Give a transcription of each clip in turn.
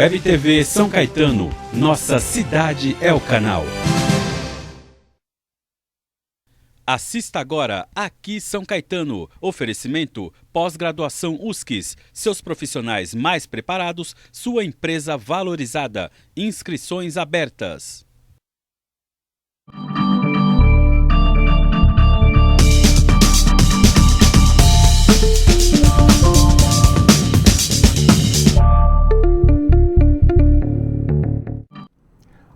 Web TV São Caetano, nossa cidade é o canal. Assista agora Aqui São Caetano. Oferecimento pós-graduação USCIS. Seus profissionais mais preparados, sua empresa valorizada. Inscrições abertas.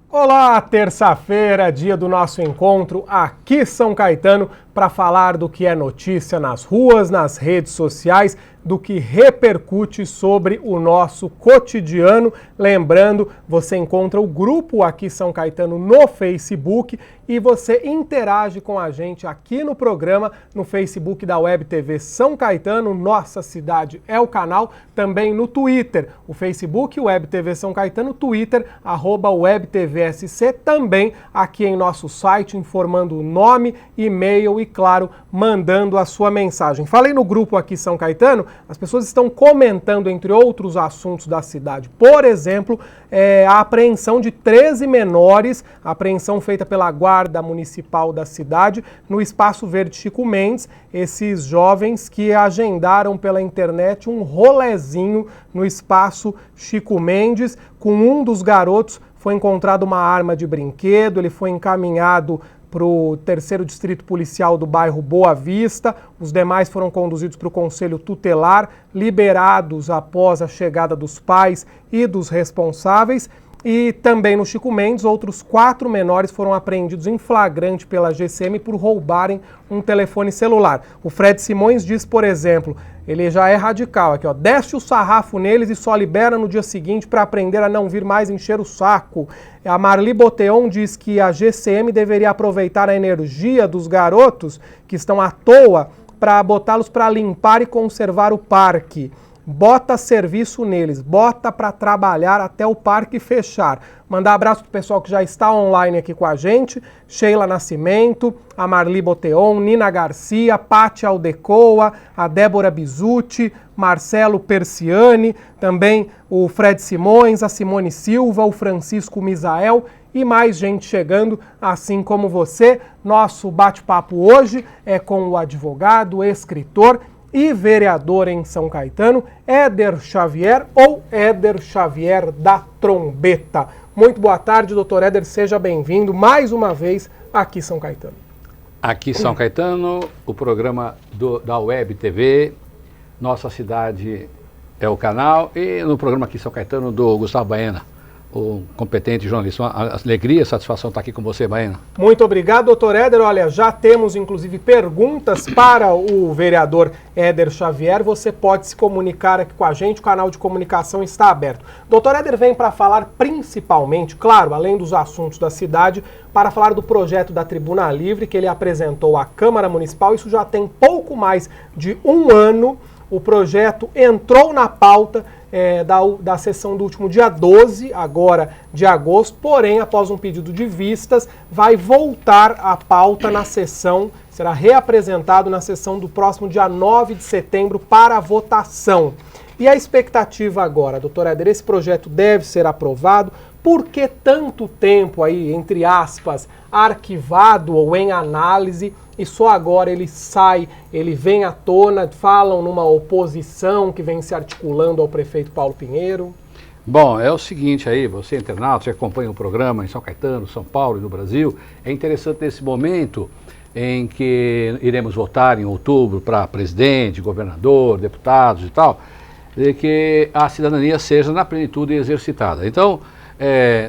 Olá, terça-feira, dia do nosso encontro aqui São Caetano para falar do que é notícia nas ruas, nas redes sociais, do que repercute sobre o nosso cotidiano. Lembrando, você encontra o grupo Aqui São Caetano no Facebook e você interage com a gente aqui no programa, no Facebook da Web TV São Caetano, Nossa Cidade é o canal, também no Twitter, o Facebook Web TV São Caetano, Twitter, @WebTVSC, também aqui em nosso site, informando o nome, e-mail e, claro, mandando a sua mensagem. Falei no grupo Aqui São Caetano, as pessoas estão comentando, entre outros assuntos da cidade, por exemplo, a apreensão de 13 menores, a apreensão feita pela Guarda Municipal da cidade, no Espaço Verde Chico Mendes, esses jovens que agendaram pela internet um rolezinho no Espaço Chico Mendes. Com um dos garotos foi encontrada uma arma de brinquedo, ele foi encaminhado para o 3º Distrito Policial do bairro Boa Vista. Os demais foram conduzidos para o Conselho Tutelar, liberados após a chegada dos pais e dos responsáveis. E também no Chico Mendes, outros 4 menores foram apreendidos em flagrante pela GCM por roubarem um telefone celular. O Fred Simões diz, por exemplo, ele já é radical aqui, ó, desce o sarrafo neles e só libera no dia seguinte para aprender a não vir mais encher o saco. A Marli Boteon diz que a GCM deveria aproveitar a energia dos garotos que estão à toa para botá-los para limpar e conservar o parque. Bota serviço neles, bota para trabalhar até o parque fechar. Mandar abraço pro pessoal que já está online aqui com a gente, Sheila Nascimento, a Marli Boteon, Nina Garcia, Pátia Aldecoa, a Débora Bizuti, Marcelo Persiani, também o Fred Simões, a Simone Silva, o Francisco Misael e mais gente chegando, assim como você. Nosso bate-papo hoje é com o advogado, escritor e vereador em São Caetano, Éder Xavier, ou Éder Xavier da Trombeta. Muito boa tarde, doutor Éder, seja bem-vindo mais uma vez aqui em São Caetano. Aqui em São Caetano, o programa da Web TV, Nossa Cidade é o canal, e no programa aqui em São Caetano do Gustavo Baena, o competente jornalista. Uma alegria e satisfação estar aqui com você, Baena. Muito obrigado, doutor Éder. Olha, já temos inclusive perguntas para o vereador Éder Xavier. Você pode se comunicar aqui com a gente, o canal de comunicação está aberto. Doutor Éder vem para falar principalmente, claro, além dos assuntos da cidade, para falar do projeto da Tribuna Livre que ele apresentou à Câmara Municipal. Isso já tem pouco mais de um ano. O projeto entrou na pauta da sessão do último dia 12, agora de agosto, porém, após um pedido de vistas, vai voltar à pauta na sessão, será reapresentado na sessão do próximo dia 9 de setembro para a votação. E a expectativa agora, doutor Éder, esse projeto deve ser aprovado. Por que tanto tempo aí, entre aspas, arquivado ou em análise, e só agora ele sai, ele vem à tona, falam numa oposição que vem se articulando ao prefeito Paulo Pinheiro? Bom, é o seguinte aí, você internauta, você acompanha o programa em São Caetano, São Paulo e no Brasil, é interessante nesse momento em que iremos votar em outubro para presidente, governador, deputados e tal, de que a cidadania seja na plenitude exercitada. Então,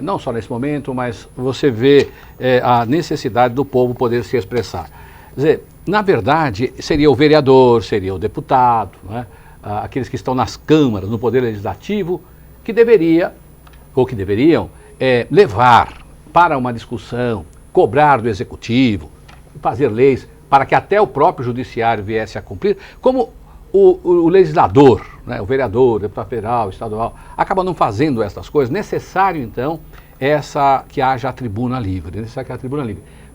não só nesse momento, mas você vê a necessidade do povo poder se expressar. Quer dizer, na verdade, seria o vereador, seria o deputado, né? Aqueles que estão nas câmaras, no Poder Legislativo, que deveria, ou que deveriam, levar para uma discussão, cobrar do Executivo, fazer leis para que até o próprio Judiciário viesse a cumprir, como o legislador, né, o vereador, o deputado federal, estadual, acaba não fazendo essas coisas. Necessário, então, que haja a tribuna livre,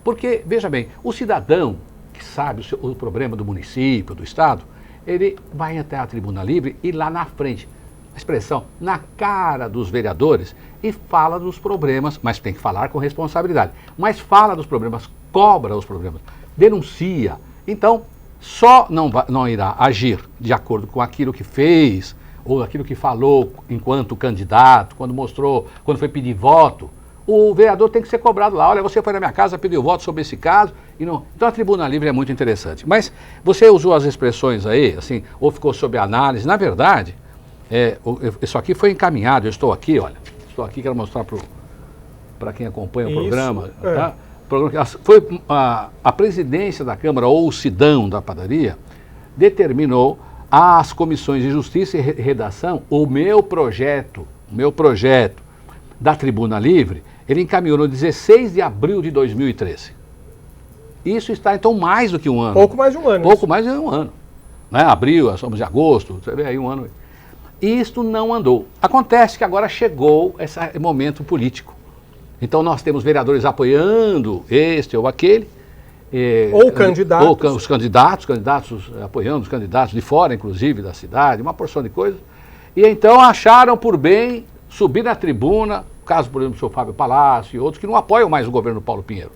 Porque, veja bem, o cidadão que sabe o problema do município, do estado, ele vai até a tribuna livre e lá na frente expressão, na cara dos vereadores e fala dos problemas, mas tem que falar com responsabilidade. Mas fala dos problemas, cobra os problemas, denuncia. Então, só não irá agir de acordo com aquilo que fez ou aquilo que falou enquanto candidato, quando foi pedir voto. O vereador tem que ser cobrado lá. Olha, você foi na minha casa, pediu voto sobre esse caso. E não... Então a tribuna livre é muito interessante. Mas você usou as expressões aí, assim, ou ficou sob análise. Na verdade, isso aqui foi encaminhado. Eu estou aqui, olha. Estou aqui, quero mostrar para quem acompanha o programa. Tá? Foi a presidência da Câmara, ou o Sidão da padaria, determinou às comissões de Justiça e Redação o meu projeto da Tribuna Livre, ele encaminhou no 16 de abril de 2013. Isso está, então, mais do que um ano. Pouco mais de um ano. Pouco mais de um ano. Né? Abril, nós somos de agosto, você vê aí um ano. E isto não andou. Acontece que agora chegou esse momento político. Então nós temos vereadores apoiando este ou aquele. Ou candidatos. Ou os candidatos apoiando os candidatos de fora, inclusive, da cidade, uma porção de coisas. E então acharam por bem subir na tribuna, caso, por exemplo, o senhor Fábio Palácio e outros que não apoiam mais o governo Paulo Pinheiro.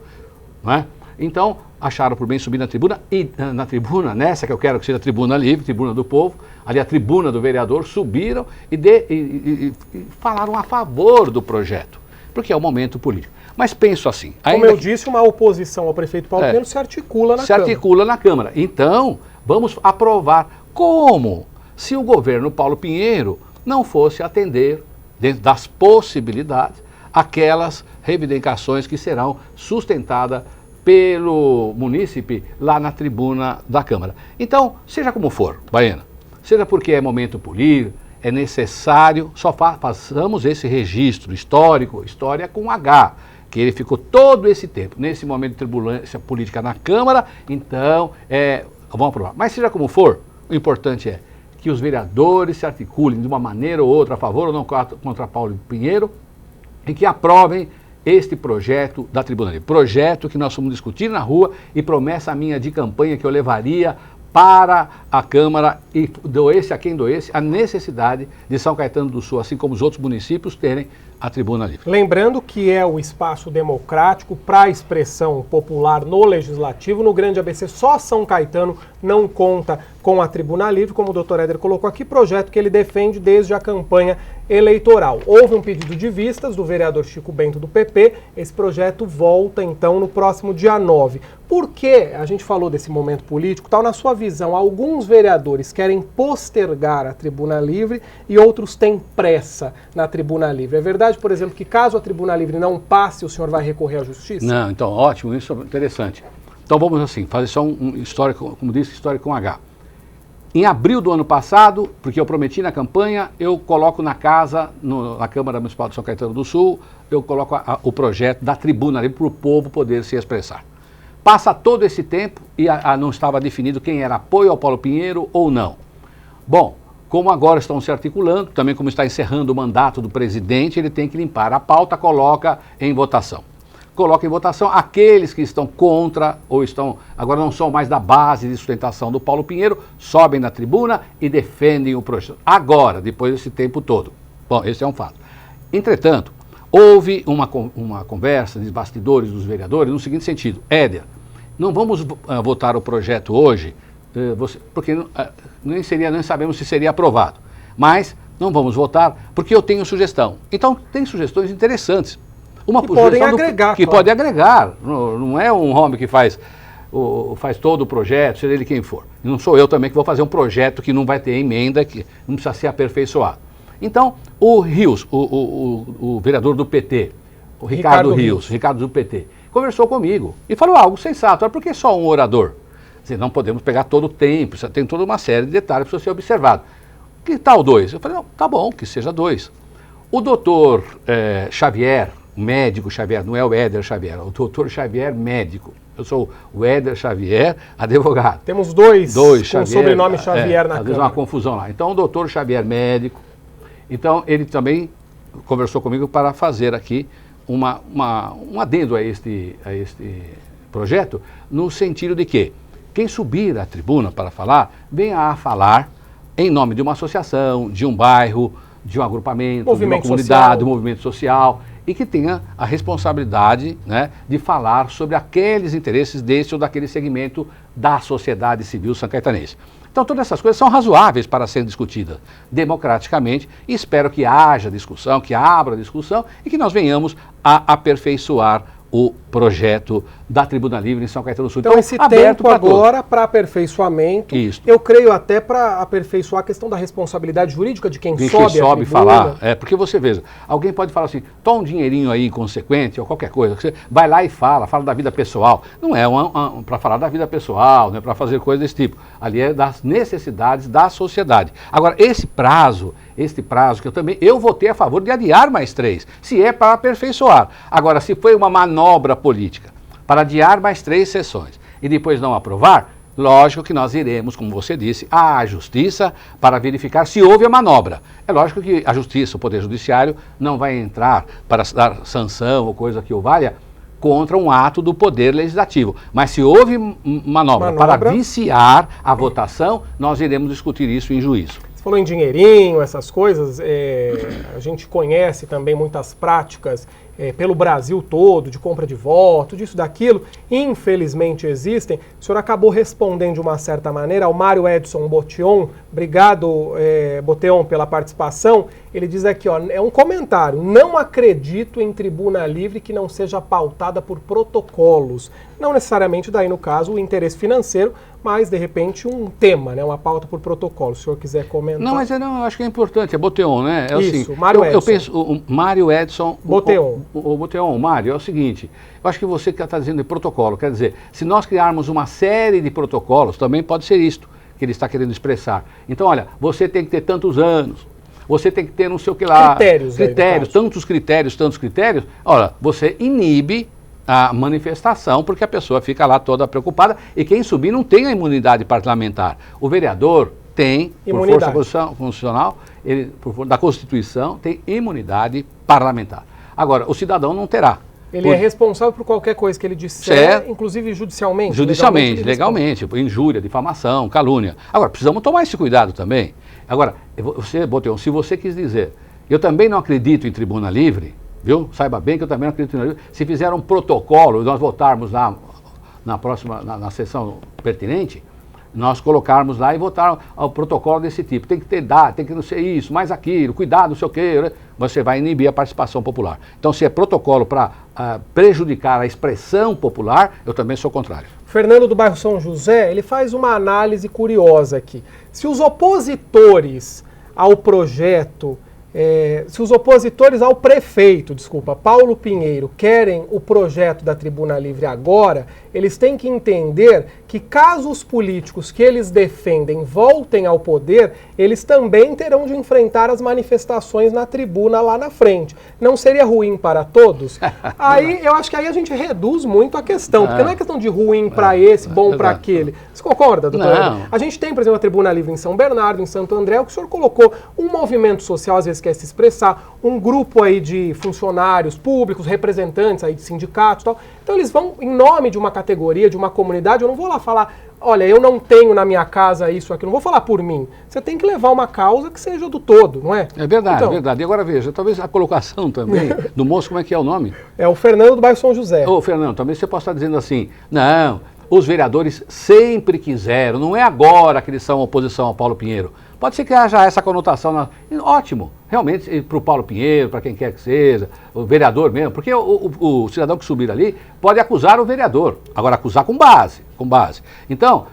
Não é? Então, acharam por bem subir na tribuna, e na tribuna, nessa que eu quero que seja a tribuna livre, tribuna do povo, ali a tribuna do vereador, subiram e falaram a favor do projeto, porque é um momento político. Mas penso assim... Como eu disse, uma oposição ao prefeito Paulo Pinheiro se articula na Câmara. Se articula na Câmara. Então, vamos aprovar. Como? Se o governo Paulo Pinheiro não fosse atender, dentro das possibilidades, aquelas reivindicações que serão sustentadas pelo munícipe lá na tribuna da Câmara. Então, seja como for, Baena, seja porque é momento político, é necessário, só façamos esse registro histórico, história com H, que ele ficou todo esse tempo, nesse momento de turbulência política na Câmara, então, vamos aprovar. Mas seja como for, o importante é que os vereadores se articulem de uma maneira ou outra a favor ou não contra Paulo Pinheiro e que aprovem este projeto da Tribuna Livre. Projeto que nós vamos discutir na rua e promessa minha de campanha que eu levaria para a Câmara e doesse a quem doesse a necessidade de São Caetano do Sul, assim como os outros municípios, terem a Tribuna Livre. Lembrando que é o espaço democrático para a expressão popular no Legislativo. No Grande ABC, só São Caetano não conta com a Tribuna Livre, como o doutor Éder colocou aqui, projeto que ele defende desde a campanha eleitoral. Houve um pedido de vistas do vereador Chico Bento do PP, esse projeto volta então no próximo dia 9. Por que a gente falou desse momento político? Tal, na sua visão, alguns vereadores querem postergar a Tribuna Livre e outros têm pressa na Tribuna Livre. É verdade, por exemplo, que caso a Tribuna Livre não passe, o senhor vai recorrer à Justiça? Não, então, ótimo, isso é interessante. Então vamos assim, fazer só um histórico, como disse, histórico com H. Em abril do ano passado, porque eu prometi na campanha, eu coloco na casa, na Câmara Municipal de São Caetano do Sul, eu coloco o projeto da Tribuna Livre para o povo poder se expressar. Passa todo esse tempo e não estava definido quem era apoio ao Paulo Pinheiro ou não. Bom, como agora estão se articulando, também como está encerrando o mandato do presidente, ele tem que limpar a pauta, coloca em votação. Coloca em votação aqueles que estão contra ou agora não são mais da base de sustentação do Paulo Pinheiro, sobem na tribuna e defendem o projeto. Agora, depois desse tempo todo. Bom, esse é um fato. Entretanto, houve uma conversa de bastidores dos vereadores no seguinte sentido: Éder, não vamos votar o projeto hoje, porque nem sabemos se seria aprovado, mas não vamos votar porque eu tenho sugestão. Então, tem sugestões interessantes. Que podem agregar. Que pode agregar. Não é um homem que faz todo o projeto, seja ele quem for. E não sou eu também que vou fazer um projeto que não vai ter emenda, que não precisa ser aperfeiçoado. Então, o Rios, o vereador do PT, o Ricardo Rios do PT, conversou comigo e falou algo sensato. Por que só um orador? Não podemos pegar todo o tempo, tem toda uma série de detalhes que precisam ser observados. Que tal 2? Eu falei, não, tá bom, que seja 2. O doutor Xavier, o médico Xavier, não é o Éder Xavier, é o doutor Xavier médico. Eu sou o Éder Xavier, advogado. Temos dois com Xavier, sobrenome Xavier na Câmara. Às vezes é uma confusão lá. Então, o doutor Xavier médico, então ele também conversou comigo para fazer aqui um adendo a este projeto, no sentido de que quem subir à tribuna para falar, venha a falar em nome de uma associação, de um bairro, de um agrupamento, Movimento de uma comunidade, social. um movimento social, e que tenha a responsabilidade, né, de falar sobre aqueles interesses desse ou daquele segmento da sociedade civil sancaetanense. Então todas essas coisas são razoáveis para serem discutidas democraticamente e espero que haja discussão, que abra discussão e que nós venhamos a aperfeiçoar o projeto da Tribuna Livre em São Caetano do Sul. Então, esse aberto tempo para todos. agora para aperfeiçoamento, Isso. eu creio até para aperfeiçoar a questão da responsabilidade jurídica de quem Quem sobe a sobe tribuna. falar, porque você veja, alguém pode falar assim, toma um dinheirinho aí inconsequente ou qualquer coisa, você vai lá e fala da vida pessoal. Não é para falar da vida pessoal, não é para fazer coisa desse tipo. Ali é das necessidades da sociedade. Agora, este prazo que eu votei a favor de adiar mais 3, se é para aperfeiçoar. Agora, se foi uma manobra política para adiar mais 3 sessões e depois não aprovar, lógico que nós iremos, como você disse, à Justiça para verificar se houve a manobra. É lógico que a Justiça, o Poder Judiciário, não vai entrar para dar sanção ou coisa que o valha contra um ato do Poder Legislativo. Mas se houve manobra para viciar a votação, nós iremos discutir isso em juízo. Você falou em dinheirinho, essas coisas, a gente conhece também muitas práticas pelo Brasil todo, de compra de voto, disso, daquilo, infelizmente existem. O senhor acabou respondendo de uma certa maneira ao Mário Edson Boteon. Obrigado, Boteon, pela participação. Ele diz aqui, ó, é um comentário: não acredito em tribuna livre que não seja pautada por protocolos. Não necessariamente daí, no caso, o interesse financeiro, mas, de repente, um tema, né, uma pauta por protocolo. Se o senhor quiser comentar. Não, mas eu acho que é importante, é Boteon, né? É Isso, assim, Mário Edson. Eu penso, o Mário Edson... Boteon. O Boteon, Mário, é o seguinte, eu acho que você que está dizendo de protocolo, quer dizer, se nós criarmos uma série de protocolos, também pode ser isto que ele está querendo expressar. Então, olha, você tem que ter tantos anos, você tem que ter não sei o que lá... Critérios, tantos critérios. Olha, você inibe a manifestação, porque a pessoa fica lá toda preocupada e quem subir não tem a imunidade parlamentar. O vereador tem, imunidade. Por força constitucional, ele, da Constituição, tem imunidade parlamentar. Agora, o cidadão não terá. Ele é responsável por qualquer coisa que ele disser, inclusive judicialmente? Legalmente, injúria, difamação, calúnia. Agora, precisamos tomar esse cuidado também. Agora, você, Boteon, se você quis dizer, eu também não acredito em tribuna livre, viu? Saiba bem que eu também não acredito em tribuna livre. Se fizer um protocolo, nós votarmos na sessão pertinente, nós colocarmos lá e votar o protocolo desse tipo. Tem que ter dado, tem que não ser isso, mais aquilo, cuidado, não sei o quê, né? Você vai inibir a participação popular. Então, se é protocolo para prejudicar a expressão popular, eu também sou contrário. Fernando do bairro São José, ele faz uma análise curiosa aqui. Se os opositores ao projeto, se os opositores ao prefeito, Paulo Pinheiro, querem o projeto da Tribuna Livre agora, eles têm que entender que caso os políticos que eles defendem voltem ao poder, eles também terão de enfrentar as manifestações na tribuna lá na frente. Não seria ruim para todos? Aí eu acho que aí a gente reduz muito a questão, porque não é questão de ruim para esse, bom para aquele. Você concorda, doutor? Não. A gente tem, por exemplo, a Tribuna Livre em São Bernardo, em Santo André, o que o senhor colocou, um movimento social, às vezes quer se expressar, um grupo aí de funcionários públicos, representantes aí de sindicatos e tal. Então eles vão, em nome de uma categoria, de uma comunidade, eu não vou lá falar, olha, eu não tenho na minha casa isso, aquilo, não vou falar por mim. Você tem que levar uma causa que seja do todo, não é? É verdade, então, é verdade. E agora veja, talvez a colocação também do moço, como é que é o nome? É o Fernando do bairro São José. Ô, Fernando, também você pode estar dizendo assim, não, os vereadores sempre quiseram, não é agora que eles são oposição ao Paulo Pinheiro. Pode ser que haja essa conotação, ótimo, realmente, para o Paulo Pinheiro, para quem quer que seja, o vereador mesmo, porque o cidadão que subir ali pode acusar o vereador, agora acusar com base. Então,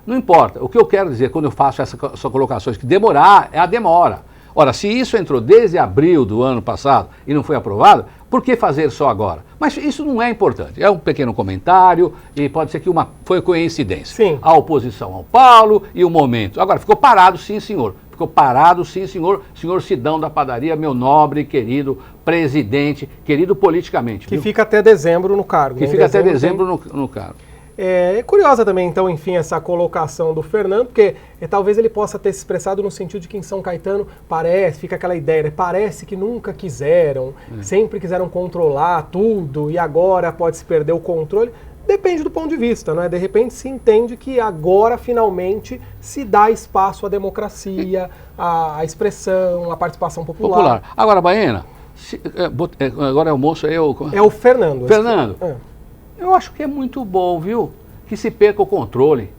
não importa, o que eu quero dizer quando eu faço essas colocações, que demorar é a demora. Ora, se isso entrou desde abril do ano passado e não foi aprovado, por que fazer só agora? Mas isso não é importante. É um pequeno comentário e pode ser que foi coincidência. Sim. A oposição ao Paulo e o momento. Agora, ficou parado, sim, senhor. Ficou parado, sim, senhor. Senhor Sidão da Padaria, meu nobre, querido presidente, querido politicamente. Que fica até dezembro no cargo. Que fica até dezembro no cargo. É curiosa também, então, enfim, essa colocação do Fernando, porque talvez ele possa ter se expressado no sentido de que em São Caetano fica aquela ideia, né? Parece que nunca quiseram, sempre quiseram controlar tudo e agora pode se perder o controle. Depende do ponto de vista, né? De repente se entende que agora finalmente se dá espaço à democracia, à expressão, à participação popular. Agora, Baena, agora é o moço, É o Fernando. Fernando, eu acho que é muito bom, viu? Que se perca o controle.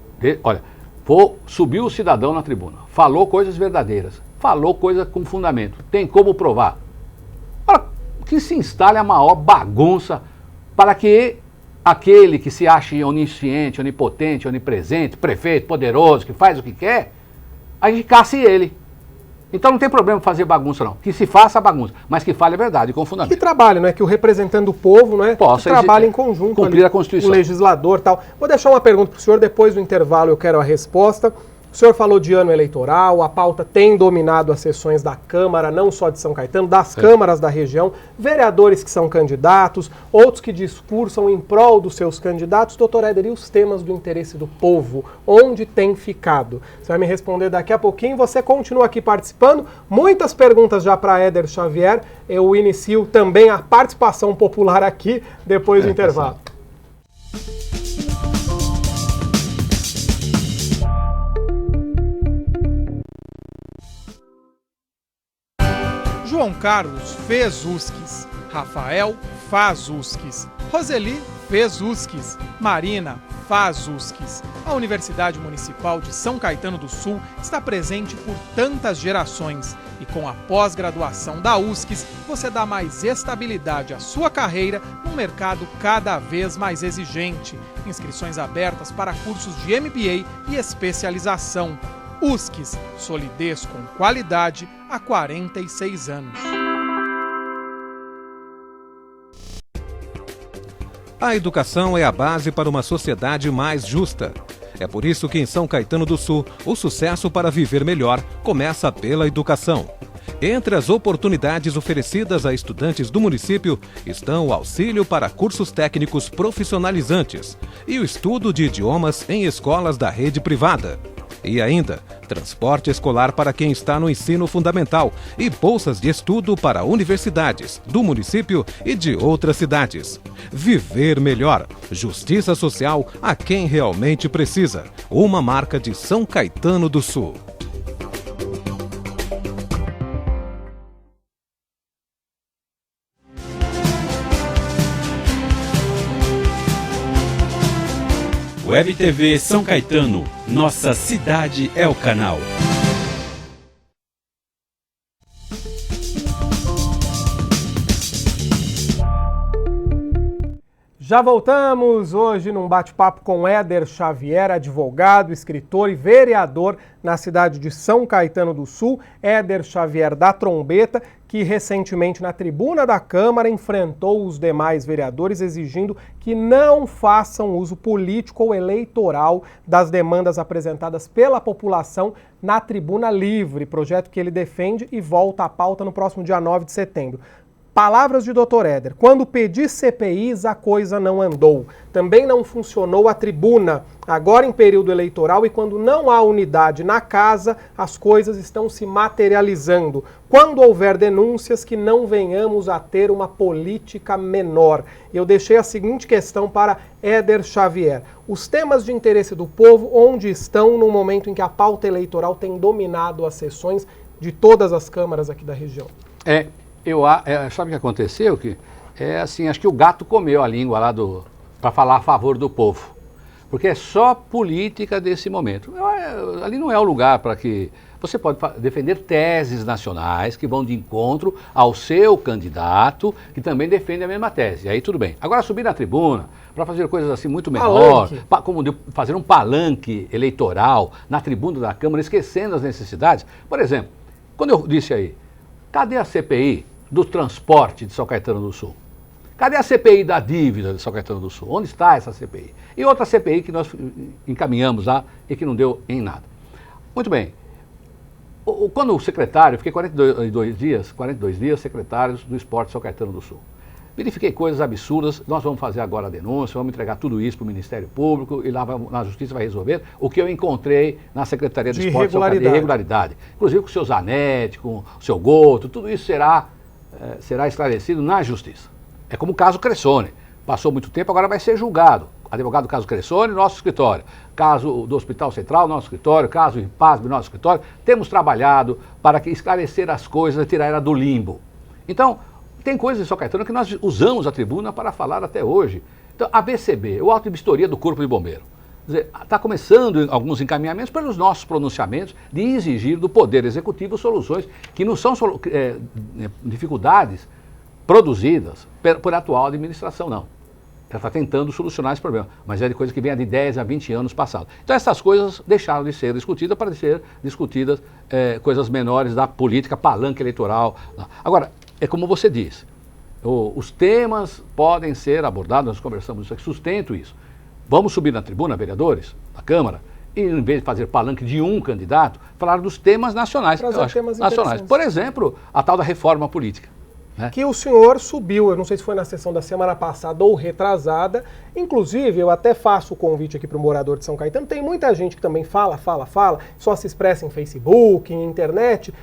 Olha, subiu o cidadão na tribuna, falou coisas verdadeiras, falou coisas com fundamento, tem como provar. Ora, que se instale a maior bagunça para que aquele que se acha onisciente, onipotente, onipresente, prefeito, poderoso, que faz o que quer, a gente casse ele. Então não tem problema fazer bagunça não, que se faça a bagunça, mas que fale a verdade com fundamento. Que trabalhe, né? Que o representante do povo, né? Possa trabalhe em conjunto cumprir ali, a Constituição. O legislador e tal. Vou deixar uma pergunta para o senhor, depois do intervalo eu quero a resposta. O senhor falou de ano eleitoral, a pauta tem dominado as sessões da Câmara, não só de São Caetano, das câmaras da região, vereadores que são candidatos, outros que discursam em prol dos seus candidatos. Doutor Éder, e os temas do interesse do povo, onde tem ficado? Você vai me responder daqui a pouquinho, você continua aqui participando. Muitas perguntas já para Éder Xavier, eu inicio também a participação popular aqui, depois do intervalo. João Carlos fez USCs, Rafael faz USCs, Roseli fez USCs, Marina faz USCs. A Universidade Municipal de São Caetano do Sul está presente por tantas gerações e com a pós-graduação da USCs você dá mais estabilidade à sua carreira num mercado cada vez mais exigente. Inscrições abertas para cursos de MBA e especialização. USCs, solidez com qualidade há 46 anos. A educação é a base para uma sociedade mais justa. É por isso que em São Caetano do Sul, o sucesso para viver melhor começa pela educação. Entre as oportunidades oferecidas a estudantes do município estão o auxílio para cursos técnicos profissionalizantes e o estudo de idiomas em escolas da rede privada. E ainda, transporte escolar para quem está no ensino fundamental e bolsas de estudo para universidades do município e de outras cidades. Viver melhor. Justiça social a quem realmente precisa. Uma marca de São Caetano do Sul. Web TV São Caetano, nossa cidade é o canal. Já voltamos hoje num bate-papo com Éder Xavier, advogado, escritor e vereador na cidade de São Caetano do Sul. Éder Xavier da Trombeta, que recentemente na tribuna da Câmara enfrentou os demais vereadores exigindo que não façam uso político ou eleitoral das demandas apresentadas pela população na Tribuna Livre, projeto que ele defende e volta à pauta no próximo dia 9 de setembro. Palavras de Dr. Éder: quando pedi CPIs, a coisa não andou. Também não funcionou a tribuna, agora em período eleitoral, e quando não há unidade na casa, as coisas estão se materializando. Quando houver denúncias, que não venhamos a ter uma política menor. Eu deixei a seguinte questão para Éder Xavier: os temas de interesse do povo, onde estão no momento em que a pauta eleitoral tem dominado as sessões de todas as câmaras aqui da região? Sabe o que aconteceu? Acho que o gato comeu a língua lá para falar a favor do povo. Porque é só política desse momento. Ali não é o lugar para que... Você pode defender teses nacionais que vão de encontro ao seu candidato, que também defende a mesma tese. E aí tudo bem. Agora subir na tribuna para fazer coisas assim muito menor, como fazer um palanque eleitoral na tribuna da Câmara, esquecendo as necessidades. Por exemplo, quando eu disse aí, cadê a CPI do transporte de São Caetano do Sul? Cadê a CPI da dívida de São Caetano do Sul? Onde está essa CPI? E outra CPI que nós encaminhamos lá e que não deu em nada. Muito bem. Quando o secretário, fiquei 42 dias secretários do esporte de São Caetano do Sul. Verifiquei coisas absurdas, nós vamos fazer agora a denúncia, vamos entregar tudo isso para o Ministério Público e lá na Justiça vai resolver o que eu encontrei na Secretaria de Esporte de irregularidade. Inclusive com o seu Zanetti, com o seu Goto, tudo isso será esclarecido na Justiça. É como o caso Cressone. Passou muito tempo, agora vai ser julgado. advogado do caso Cressoni, nosso escritório. Caso do Hospital Central, nosso escritório. Caso IPASB, nosso escritório. Temos trabalhado para esclarecer as coisas e tirar ela do limbo. Então, tem coisas em São Caetano que nós usamos a tribuna para falar até hoje. Então, a BCB, o Auto de Vistoria do Corpo de Bombeiro. Está começando alguns encaminhamentos pelos nossos pronunciamentos de exigir do Poder Executivo soluções que não são dificuldades produzidas por atual administração, não. Ela está tentando solucionar esse problema, mas é de coisa que vem de 10 a 20 anos passados. Então essas coisas deixaram de ser discutidas para ser discutidas coisas menores da política, palanque eleitoral. Agora, é como você diz, os temas podem ser abordados, nós conversamos isso aqui, sustento isso. Vamos subir na tribuna, vereadores, da Câmara, e em vez de fazer palanque de um candidato, falar dos temas nacionais. Nacionais. Por exemplo, a tal da reforma política. Né? Que o senhor subiu, eu não sei se foi na sessão da semana passada ou retrasada, inclusive eu até faço o convite aqui para o morador de São Caetano, tem muita gente que também fala, só se expressa em Facebook, em internet.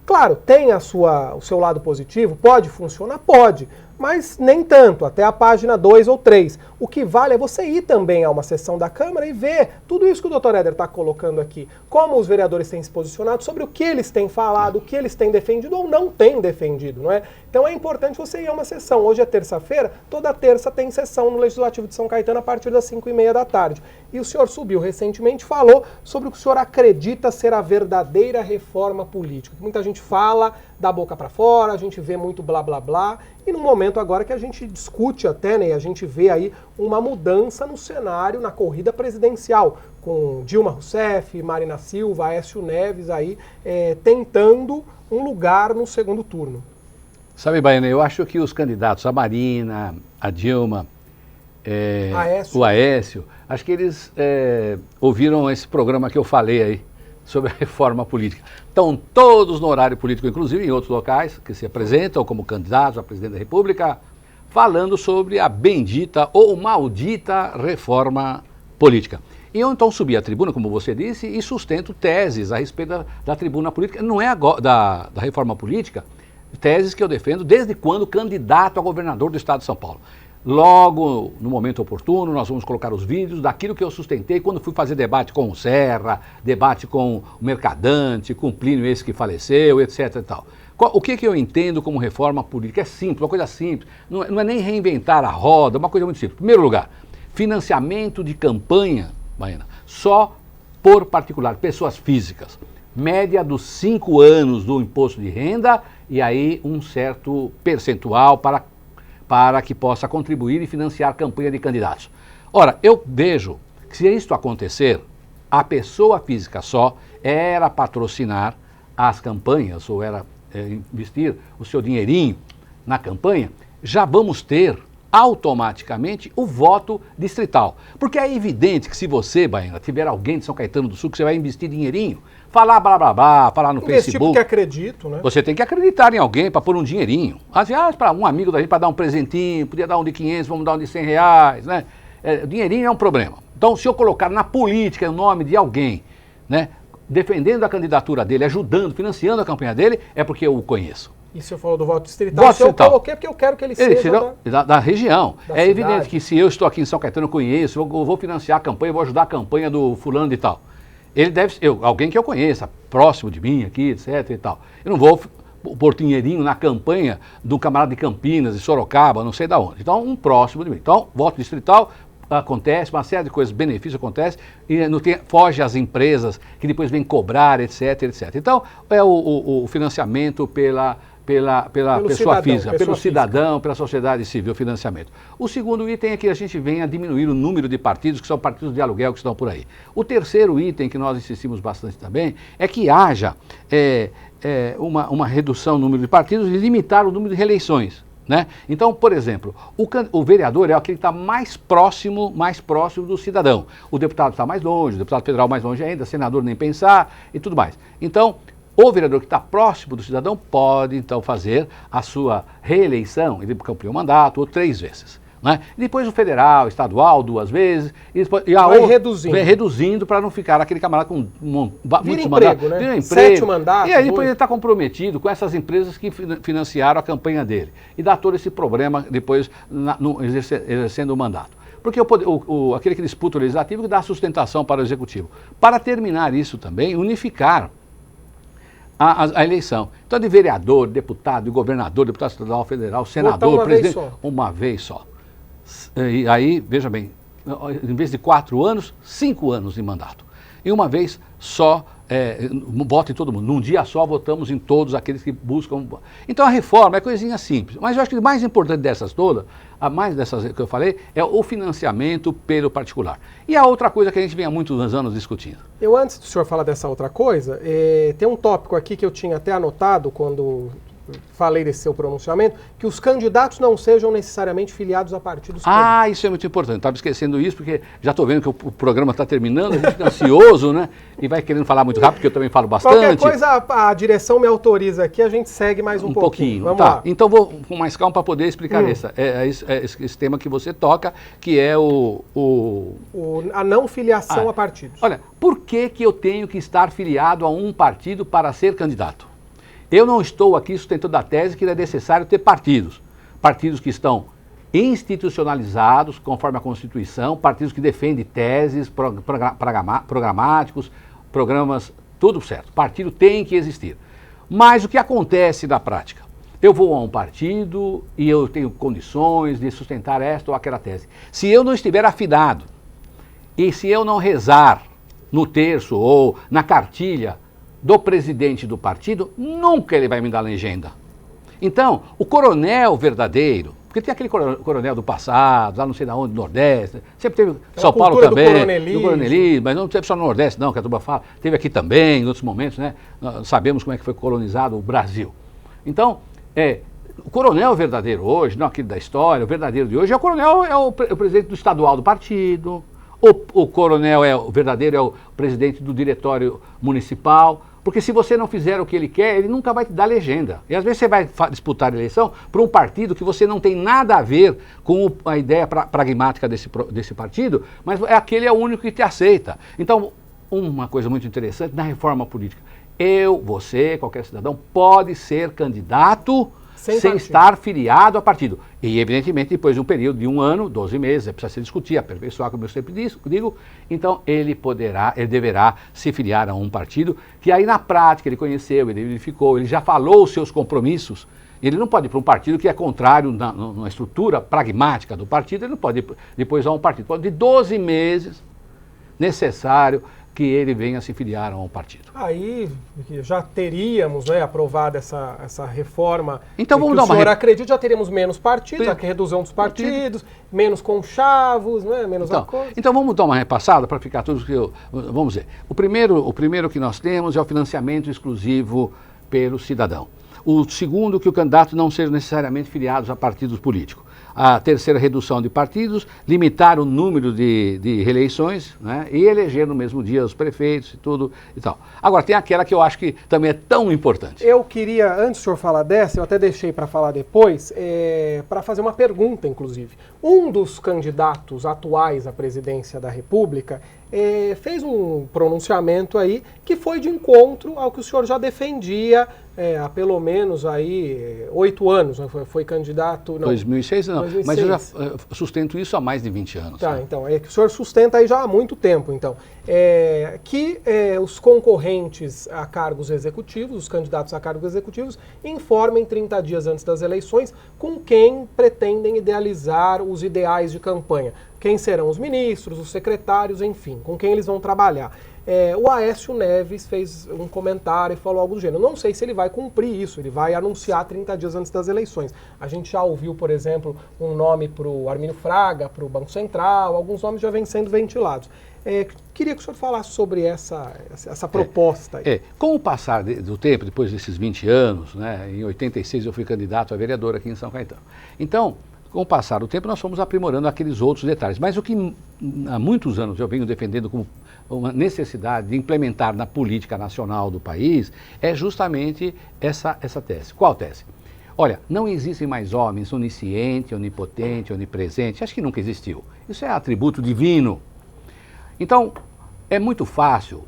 Claro, tem o seu lado positivo, pode funcionar? Pode, mas nem tanto, até a página 2 ou 3. O que vale é você ir também a uma sessão da Câmara e ver tudo isso que o Dr. Éder está colocando aqui, como os vereadores têm se posicionado, sobre o que eles têm falado, o que eles têm defendido ou não têm defendido, não é? Então é importante você ir a uma sessão. Hoje é terça-feira, toda terça tem sessão no Legislativo de São Caetano a partir das 5h30 da tarde. E o senhor subiu recentemente, falou sobre o que o senhor acredita ser a verdadeira reforma política. Muita gente fala da boca para fora, a gente vê muito blá blá blá, e no momento agora que a gente discute até, né, a gente vê aí uma mudança no cenário, na corrida presidencial, com Dilma Rousseff, Marina Silva, Aécio Neves aí tentando um lugar no segundo turno. Sabe, Baiana, eu acho que os candidatos, a Marina, a Dilma, o Aécio, acho que eles ouviram esse programa que eu falei aí, sobre a reforma política. Estão todos no horário político, inclusive em outros locais, que se apresentam como candidatos a presidente da República, falando sobre a bendita ou maldita reforma política. E eu então subi à tribuna, como você disse, e sustento teses a respeito da tribuna política, não é da reforma política, teses que eu defendo desde quando candidato a governador do estado de São Paulo. Logo, no momento oportuno, nós vamos colocar os vídeos daquilo que eu sustentei quando fui fazer debate com o Serra, debate com o Mercadante, com o Plínio esse que faleceu, etc. e tal. O que eu entendo como reforma política? É simples, uma coisa simples, não é nem reinventar a roda, uma coisa muito simples. Em primeiro lugar, financiamento de campanha, Baiana, só por particular, pessoas físicas. Média dos 5 anos do imposto de renda e aí um certo percentual para que possa contribuir e financiar a campanha de candidatos. Ora, eu vejo que se isso acontecer, a pessoa física só era patrocinar as campanhas ou era investir o seu dinheirinho na campanha, já vamos ter automaticamente o voto distrital. Porque é evidente que se você, Baiana, tiver alguém de São Caetano do Sul que você vai investir dinheirinho, falar blá blá blá, falar no Facebook. Porque acredito, né? Você tem que acreditar em alguém para pôr um dinheirinho. Aliás, para um amigo da gente, para dar um presentinho, podia dar um de 500, vamos dar um de 100 reais, né? Dinheirinho é um problema. Então, se eu colocar na política o nome de alguém, né, defendendo a candidatura dele, ajudando, financiando a campanha dele, é porque eu o conheço. E você falou do voto distrital, eu coloquei porque eu quero que ele seja da região. Da evidente cidade. Que se eu estou aqui em São Caetano, eu conheço, eu vou financiar a campanha, vou ajudar a campanha do fulano de tal. Ele deve ser alguém que eu conheça, próximo de mim aqui, etc e tal. Eu não vou pôr dinheirinho na campanha do camarada de Campinas, de Sorocaba, não sei de onde. Então, um próximo de mim. Então, voto distrital acontece, uma série de coisas, benefícios acontece, e não foge às empresas que depois vêm cobrar, etc, etc. Então, é o financiamento pela pessoa física, pelo cidadão, pela sociedade civil, financiamento. O segundo item é que a gente venha diminuir o número de partidos, que são partidos de aluguel que estão por aí. O terceiro item, que nós insistimos bastante também, é que haja uma redução no número de partidos e limitar o número de reeleições. Né? Então, por exemplo, o vereador é aquele que está mais próximo do cidadão. O deputado está mais longe, o deputado federal mais longe ainda, senador nem pensar e tudo mais. Então, o vereador que está próximo do cidadão pode, então, fazer a sua reeleição, ele cumprir o mandato, ou 3 vezes. Né? E depois o federal, estadual, 2 vezes, vai reduzindo para não ficar aquele camarada com muitos mandatos. Né? Vira emprego, 7 mandatos. E aí depois ele está comprometido com essas empresas que financiaram a campanha dele. E dá todo esse problema depois exercendo o mandato. Porque aquele que disputa o legislativo que dá sustentação para o executivo. Para terminar isso também, unificar a eleição. Então, de vereador, deputado, de governador, deputado estadual, federal, senador, presidente, uma vez só. E aí, veja bem, em vez de 4 anos, 5 anos de mandato. E uma vez só, vota em todo mundo. Num dia só, votamos em todos aqueles que buscam. Então, a reforma é coisinha simples. Mas eu acho que o mais importante dessas todas, a mais dessas que eu falei, é o financiamento pelo particular. E a outra coisa que a gente vem há muitos anos discutindo. Eu, antes do senhor falar dessa outra coisa, tem um tópico aqui que eu tinha até anotado quando falei desse seu pronunciamento, que os candidatos não sejam necessariamente filiados a partidos políticos. Isso é muito importante. Estava esquecendo isso, porque já estou vendo que o programa está terminando, a gente fica ansioso, né? E vai querendo falar muito rápido, porque eu também falo bastante. Qualquer coisa, a direção me autoriza aqui, a gente segue mais um pouquinho. Vamos lá. Então vou com mais calma para poder explicar esse tema que você toca, que é a não filiação a partidos. Olha, por que eu tenho que estar filiado a um partido para ser candidato? Eu não estou aqui sustentando a tese que é necessário ter partidos. Partidos que estão institucionalizados, conforme a Constituição, partidos que defendem teses, programáticos, programas, tudo certo. Partido tem que existir. Mas o que acontece na prática? Eu vou a um partido e eu tenho condições de sustentar esta ou aquela tese. Se eu não estiver afinado e se eu não rezar no terço ou na cartilha do presidente do partido, nunca ele vai me dar legenda. Então, o coronel verdadeiro, porque tem aquele coronel do passado, lá não sei de onde, do Nordeste, sempre teve São Paulo também, do coronelismo, mas não teve só no Nordeste não, que a turma fala, teve aqui também, em outros momentos, né, nós sabemos como é que foi colonizado o Brasil. Então, o coronel verdadeiro hoje, não aquele da história, o verdadeiro de hoje, o coronel é o presidente do estadual do partido, o coronel o verdadeiro é o presidente do diretório municipal. Porque se você não fizer o que ele quer, ele nunca vai te dar legenda. E às vezes você vai disputar a eleição por um partido que você não tem nada a ver com a ideia pragmática desse partido, mas aquele é o único que te aceita. Então, uma coisa muito interessante na reforma política. Você, qualquer cidadão, pode ser candidato sem estar filiado a partido. E, evidentemente, depois de um período de 1 ano, 12 meses, precisa se discutir, aperfeiçoar, como eu sempre digo, então ele deverá se filiar a um partido que aí na prática ele conheceu, ele verificou, ele já falou os seus compromissos. Ele não pode ir para um partido que é contrário na estrutura pragmática do partido, ele não pode ir depois a um partido. Pode de 12 meses necessário que ele venha se filiar a um partido. Aí já teríamos aprovado essa reforma. Então vamos dar uma... O senhor acredita, já teríamos menos partidos, a redução dos partidos, menos conchavos, menos acordos. Então vamos dar uma repassada para ficar tudo que vamos ver. O primeiro que nós temos é o financiamento exclusivo pelo cidadão. O segundo, que o candidato não seja necessariamente filiado a partidos políticos. A terceira, redução de partidos, limitar o número de reeleições, né, e eleger no mesmo dia os prefeitos e tudo e tal. Agora, tem aquela que eu acho que também é tão importante. Eu queria, antes do senhor falar dessa, eu até deixei para falar depois, para fazer uma pergunta, inclusive. Um dos candidatos atuais à presidência da República fez um pronunciamento aí que foi de encontro ao que o senhor já defendia há pelo menos aí 8 anos, né? Foi candidato... Não, 2006 não, 2006. Mas eu já sustento isso há mais de 20 anos. Tá, né? Então, que o senhor sustenta aí já há muito tempo, então. Os concorrentes a cargos executivos, os candidatos a cargos executivos, informem 30 dias antes das eleições com quem pretendem idealizar os ideais de campanha. Quem serão os ministros, os secretários, enfim, com quem eles vão trabalhar. O Aécio Neves fez um comentário e falou algo do gênero. Não sei se ele vai cumprir isso, ele vai anunciar 30 dias antes das eleições. A gente já ouviu, por exemplo, um nome para o Armínio Fraga, para o Banco Central, alguns nomes já vêm sendo ventilados. Queria que o senhor falasse sobre essa proposta aí. Com o passar do tempo, depois desses 20 anos, né, em 86 eu fui candidato a vereador aqui em São Caetano. Então, com o passar do tempo, nós fomos aprimorando aqueles outros detalhes. Mas o que há muitos anos eu venho defendendo como uma necessidade de implementar na política nacional do país é justamente essa tese. Qual tese? Olha, não existem mais homens onisciente, onipotente, onipresente. Acho que nunca existiu. Isso é atributo divino. Então, é muito fácil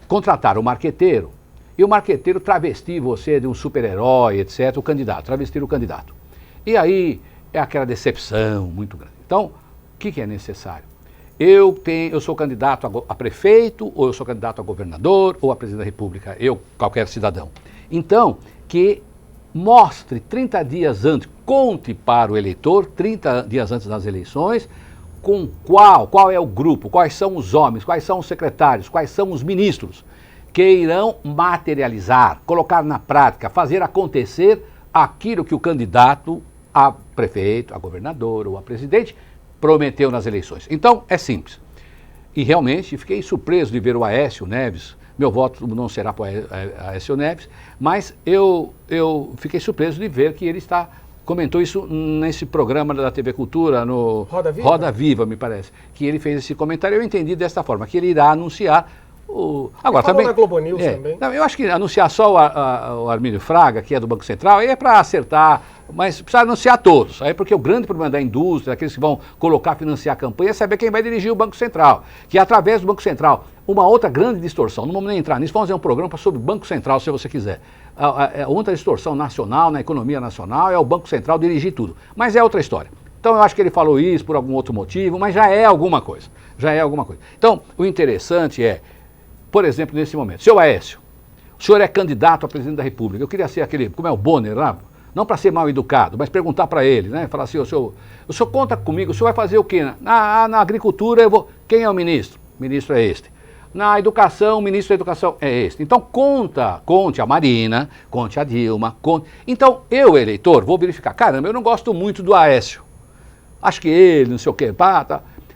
contratar o marqueteiro e o marqueteiro travestir você de um super-herói, etc., travestir o candidato. E aí é aquela decepção muito grande. Então, que é necessário? Eu sou candidato a prefeito, ou eu sou candidato a governador, ou a presidente da República, qualquer cidadão. Então, que mostre 30 dias antes, conte para o eleitor, 30 dias antes das eleições, com qual é o grupo, quais são os homens, quais são os secretários, quais são os ministros que irão materializar, colocar na prática, fazer acontecer aquilo que o candidato a prefeito, a governador ou a presidente prometeu nas eleições. Então, é simples. E realmente fiquei surpreso de ver o Aécio Neves. Meu voto não será para o Aécio Neves, mas eu fiquei surpreso de ver que ele comentou isso nesse programa da TV Cultura, no Roda Viva, me parece, que ele fez esse comentário. Eu entendi dessa forma, que ele irá anunciar agora também na Globo News também. Não, eu acho que anunciar só o Armínio Fraga, que é do Banco Central, aí é para acertar, mas precisa anunciar todos. Aí porque o grande problema da indústria, aqueles que vão financiar a campanha, é saber quem vai dirigir o Banco Central. Que é através do Banco Central. Uma outra grande distorção, não vamos nem entrar nisso, vamos fazer um programa sobre o Banco Central, se você quiser. Outra distorção nacional, na economia nacional, é o Banco Central dirigir tudo. Mas é outra história. Então eu acho que ele falou isso por algum outro motivo, mas já é alguma coisa. Então, o interessante é, por exemplo, nesse momento, seu Aécio, o senhor é candidato a presidente da República. Eu queria ser aquele, como é o Bonner lá, não para ser mal educado, mas perguntar para ele, né? Falar assim, o senhor conta comigo, o senhor vai fazer o quê? Na agricultura, quem é o ministro? O ministro é este. Na educação, o ministro da educação é este. Então conte a Marina, conte a Dilma, Então, eu, eleitor, vou verificar, caramba, eu não gosto muito do Aécio. Acho que ele, não sei o quê,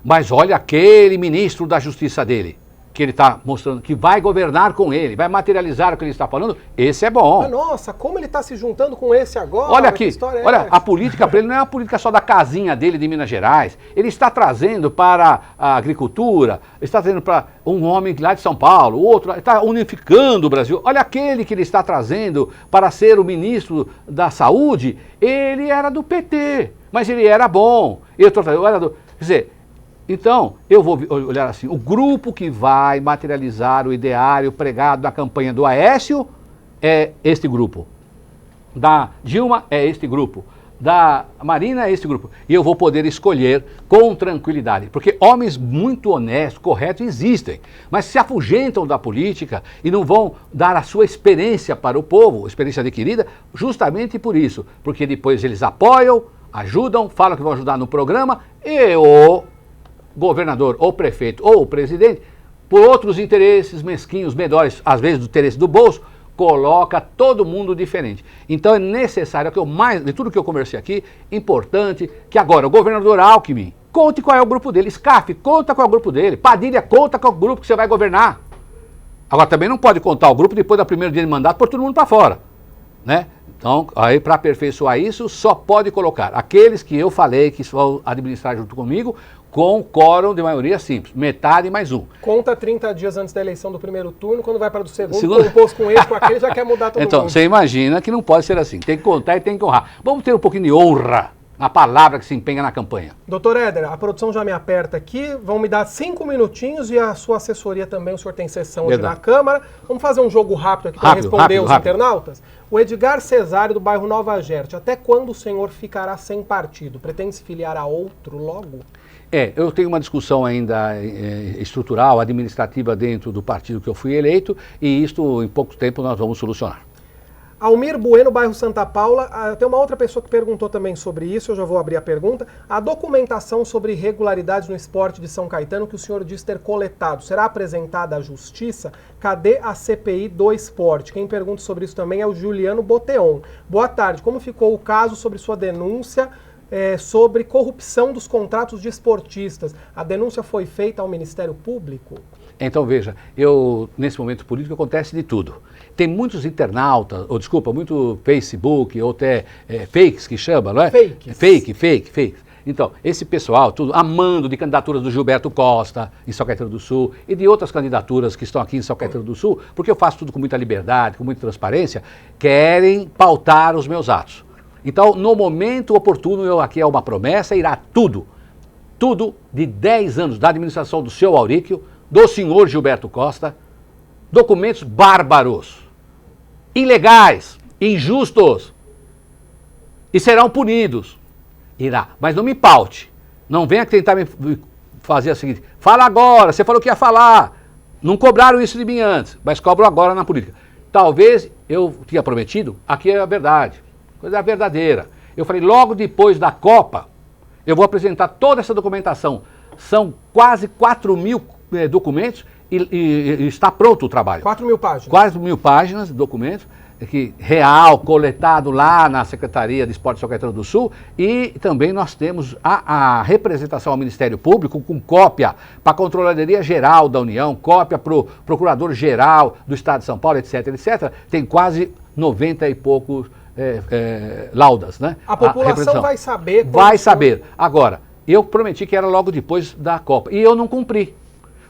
mas olha aquele ministro da justiça dele, que ele está mostrando que vai governar com ele, vai materializar o que ele está falando, esse é bom. Nossa, como ele está se juntando com esse agora? Olha aqui, a política para ele não é uma política só da casinha dele de Minas Gerais. Ele está trazendo para a agricultura, está trazendo para um homem lá de São Paulo, outro, está unificando o Brasil. Olha aquele que ele está trazendo para ser o ministro da Saúde, ele era do PT, mas ele era bom. Quer dizer, então, eu vou olhar assim, o grupo que vai materializar o ideário pregado na campanha do Aécio é este grupo. Da Dilma é este grupo. Da Marina é este grupo. E eu vou poder escolher com tranquilidade. Porque homens muito honestos, corretos, existem. Mas se afugentam da política e não vão dar a sua experiência para o povo, experiência adquirida, justamente por isso. Porque depois eles apoiam, ajudam, falam que vão ajudar no programa e o governador, ou prefeito, ou o presidente, por outros interesses mesquinhos, menores, às vezes do interesse do bolso, coloca todo mundo diferente. Então é necessário, de tudo que eu conversei aqui, importante que agora o governador Alckmin conte qual é o grupo dele, Scarfe, conta qual é o grupo dele, Padilha, conta qual é o grupo que você vai governar. Agora também não pode contar o grupo depois do primeiro dia de mandato, pôr todo mundo para fora, né? Então, aí para aperfeiçoar isso, só pode colocar aqueles que eu falei que vão administrar junto comigo, com quórum de maioria simples, metade mais um. Conta 30 dias antes da eleição do primeiro turno, quando vai para o segundo, composto com esse, com aquele, já quer mudar todo mundo. Então, você imagina que não pode ser assim, tem que contar e tem que honrar. Vamos ter um pouquinho de honra na palavra que se empenha na campanha. Doutor Éder, a produção já me aperta aqui, vão me dar 5 minutinhos e a sua assessoria também, o senhor tem sessão hoje na Câmara. Vamos fazer um jogo rápido aqui para responder os internautas? O Edgar Cesário, do bairro Nova Gerte, até quando o senhor ficará sem partido? Pretende se filiar a outro logo? Eu tenho uma discussão ainda estrutural, administrativa dentro do partido que eu fui eleito e isto em pouco tempo nós vamos solucionar. Almir Bueno, bairro Santa Paula, tem uma outra pessoa que perguntou também sobre isso, eu já vou abrir a pergunta. A documentação sobre irregularidades no esporte de São Caetano que o senhor diz ter coletado, será apresentada à Justiça? Cadê a CPI do esporte? Quem pergunta sobre isso também é o Juliano Boteon. Boa tarde, como ficou o caso sobre sua denúncia sobre corrupção dos contratos de esportistas? A denúncia foi feita ao Ministério Público? Então veja, nesse momento político acontece de tudo. Tem muitos internautas, muito Facebook, ou até fakes que chama, não é? Fake. Então, esse pessoal, tudo amando de candidaturas do Gilberto Costa, em São Caetano do Sul, e de outras candidaturas que estão aqui em São Caetano do Sul, porque eu faço tudo com muita liberdade, com muita transparência, querem pautar os meus atos. Então, no momento oportuno, aqui é uma promessa, irá tudo de 10 anos da administração do seu Auríquio, do senhor Gilberto Costa, documentos bárbaros, ilegais, injustos, e serão punidos. Irá, mas não me paute. Não venha tentar me fazer o seguinte, fala agora, você falou que ia falar. Não cobraram isso de mim antes, mas cobram agora na política. Talvez eu tinha prometido, aqui é a verdade, coisa verdadeira. Eu falei, logo depois da Copa, eu vou apresentar toda essa documentação. São quase 4.000 documentos e está pronto o trabalho. 4.000 páginas. 4.000 páginas de documentos, real, coletado lá na Secretaria de Esporte de São Caetano do Sul, e também nós temos a representação ao Ministério Público com cópia para a Controladoria Geral da União, cópia para o Procurador-Geral do Estado de São Paulo, etc, etc. Tem quase 90 e poucos laudas, né? A população vai saber. Vai saber. Agora, eu prometi que era logo depois da Copa, e eu não cumpri.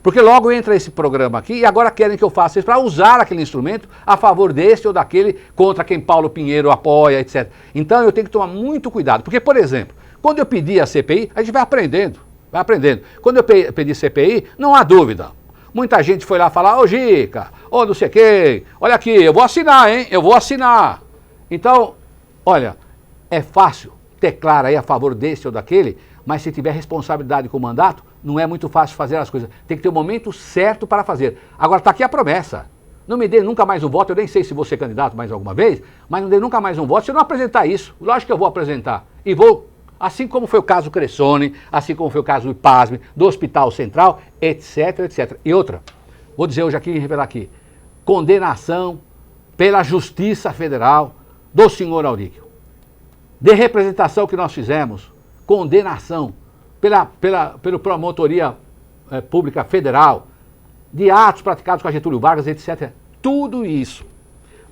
Porque logo entra esse programa aqui e agora querem que eu faça isso para usar aquele instrumento a favor desse ou daquele, contra quem Paulo Pinheiro apoia, etc. Então eu tenho que tomar muito cuidado. Porque, por exemplo, quando eu pedi a CPI, a gente vai aprendendo, vai aprendendo. Quando eu pedi CPI, não há dúvida. Muita gente foi lá falar, ô Gica, ô não sei quem, olha aqui, eu vou assinar, hein, eu vou assinar. Então, olha, é fácil ter claro aí a favor desse ou daquele, mas se tiver responsabilidade com o mandato, não é muito fácil fazer as coisas. Tem que ter o momento certo para fazer. Agora, está aqui a promessa. Não me dê nunca mais um voto, eu nem sei se vou ser candidato mais alguma vez, mas não dê nunca mais um voto se eu não apresentar isso. Lógico que eu vou apresentar. E vou, assim como foi o caso Cressoni, assim como foi o caso do IPASME, do Hospital Central, etc, etc. E outra, vou dizer hoje aqui e revelar aqui, condenação pela Justiça Federal do senhor Auríquio. De representação que nós fizemos, condenação pela Promotoria Pública Federal, de atos praticados com a Getúlio Vargas, etc. Tudo isso,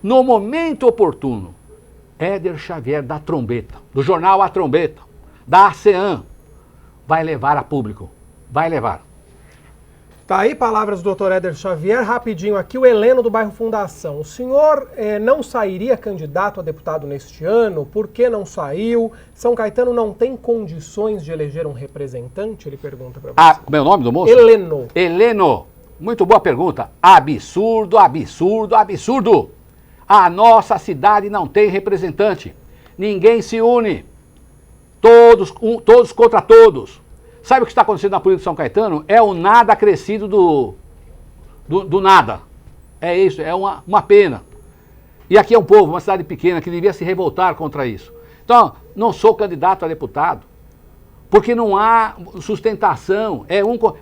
no momento oportuno, Éder Xavier da Trombeta, do jornal A Trombeta, da ASEAN, vai levar a público. Vai levar. Tá aí palavras do Dr. Éder Xavier. Rapidinho aqui, o Heleno do bairro Fundação. O senhor não sairia candidato a deputado neste ano? Por que não saiu? São Caetano não tem condições de eleger um representante? Ele pergunta para você. Como é o nome do moço? Heleno. Heleno. Muito boa pergunta. Absurdo, absurdo, absurdo. A nossa cidade não tem representante. Ninguém se une. Todos contra todos. Sabe o que está acontecendo na política de São Caetano? É o nada crescido do nada. É isso, é uma pena. E aqui é um povo, uma cidade pequena, que devia se revoltar contra isso. Então, não sou candidato a deputado, porque não há sustentação,